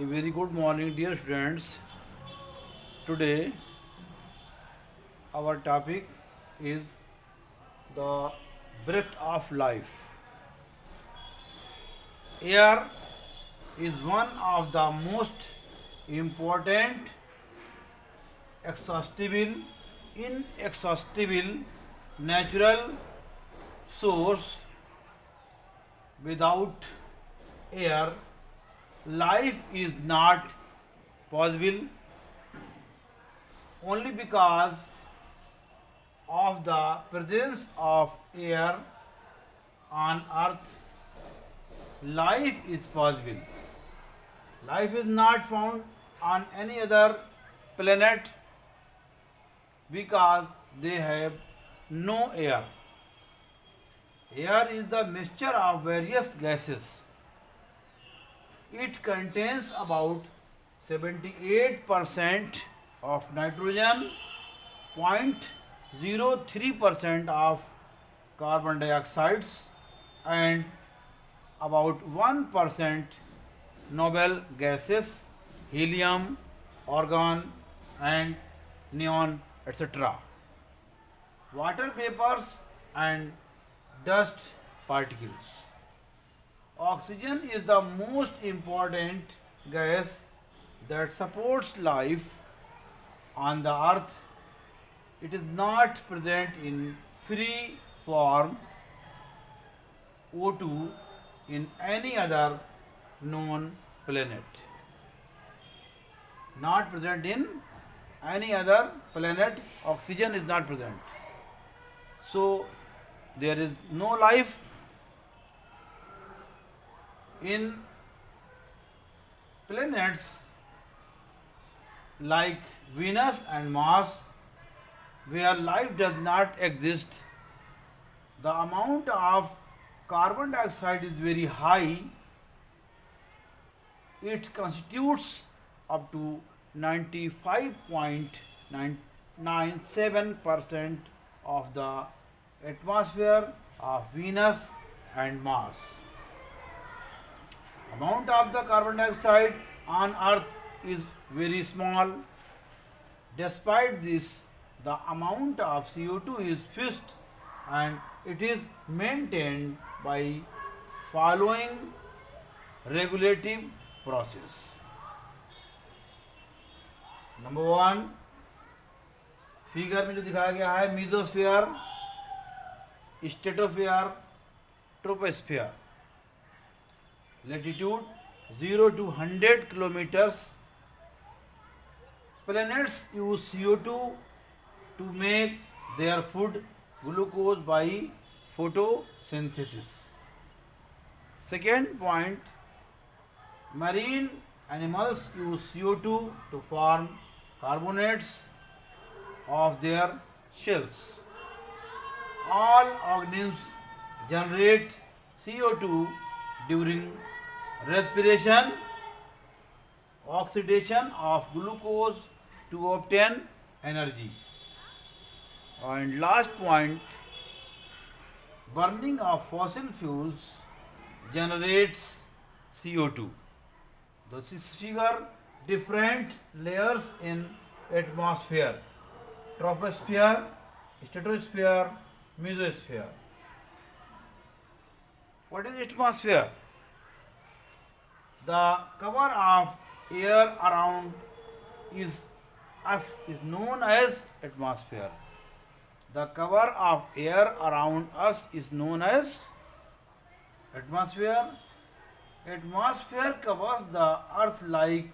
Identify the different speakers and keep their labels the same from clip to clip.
Speaker 1: A very good morning, dear students. Today, our topic is the breath of life. Air is one of the most important, exhaustible, inexhaustible natural source. Without air, life is not possible only because of the presence of air on earth. Life is possible. Life is not found on any other planet because they have no air. Air is the mixture of various gases. It contains about 78% of nitrogen, 0.03% of carbon dioxides, and about 1% noble gases, helium, argon, and neon, etc. Water vapors and dust particles. Oxygen is the most important gas that supports life on the earth. It is not present in free form O2 in any other known planet. Not present in any other planet, oxygen is not present. So there is no life in planets like Venus and Mars, where life does not exist. The amount of carbon dioxide is very high. It constitutes up to 95.997% of the atmosphere of Venus and Mars. Amount of the carbon dioxide on earth is very small. Despite this, the amount of CO2 is fixed and it is maintained by following regulative process. Number one, figure में जो दिखाया गया है mesosphere, stratosphere, troposphere. Latitude 0 to 100 kilometers. Planets use CO2 to make their food glucose by photosynthesis. Second point, marine animals use CO2 to form carbonates of their shells. All organisms generate CO2 during respiration, oxidation of glucose to obtain energy. And last point, burning of fossil fuels generates CO2. This figure different layers in atmosphere: troposphere, stratosphere, mesosphere. What is atmosphere? The cover of air around us is known as atmosphere. The cover of air around us is known as atmosphere. Atmosphere covers the earth like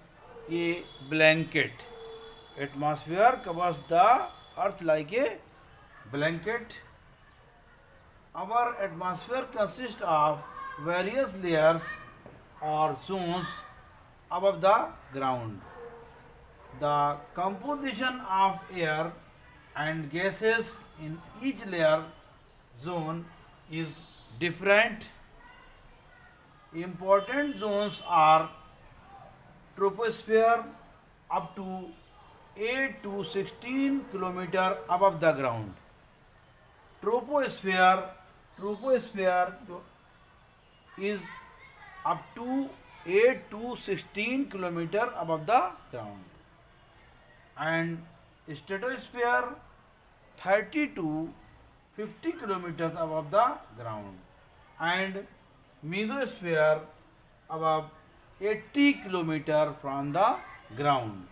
Speaker 1: a blanket. Atmosphere covers the earth like a blanket. Our atmosphere consists of various layers or zones above the ground. The composition of air and gases in each layer zone is different. Important zones are troposphere up to 8 to 16 kilometer above the ground. Troposphere is up to 8 to 16 kilometer above the ground, and stratosphere 30 to 50 kilometers above the ground, and mesosphere above 80 kilometer from the ground.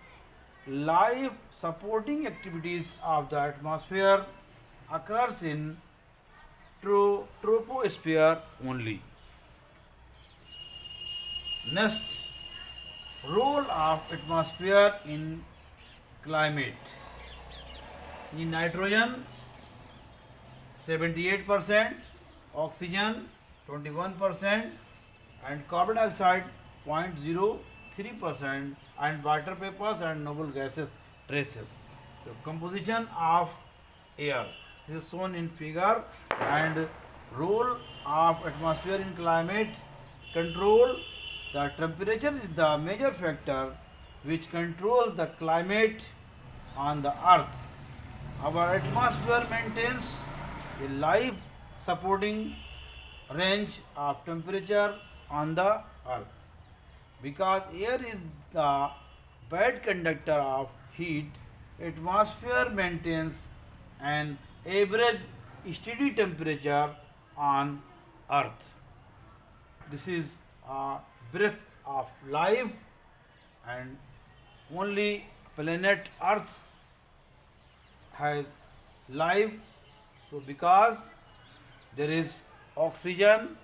Speaker 1: Life supporting activities of the atmosphere occurs in troposphere only. Next, role of atmosphere in climate. In nitrogen 78%, oxygen 21%, and carbon dioxide 0.03%, and water vapors and noble gases traces. The composition of air, this is shown in figure, and role of atmosphere in climate control. The temperature is the major factor which controls the climate on the earth. Our atmosphere maintains a life supporting range of temperature on the earth. Because air is the bad conductor of heat, atmosphere maintains an average steady temperature on earth. This is a breath of life, and only planet earth has life. So because there is oxygen,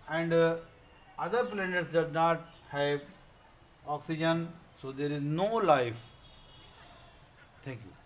Speaker 1: and other planets does not have oxygen, so there is no life. Thank you.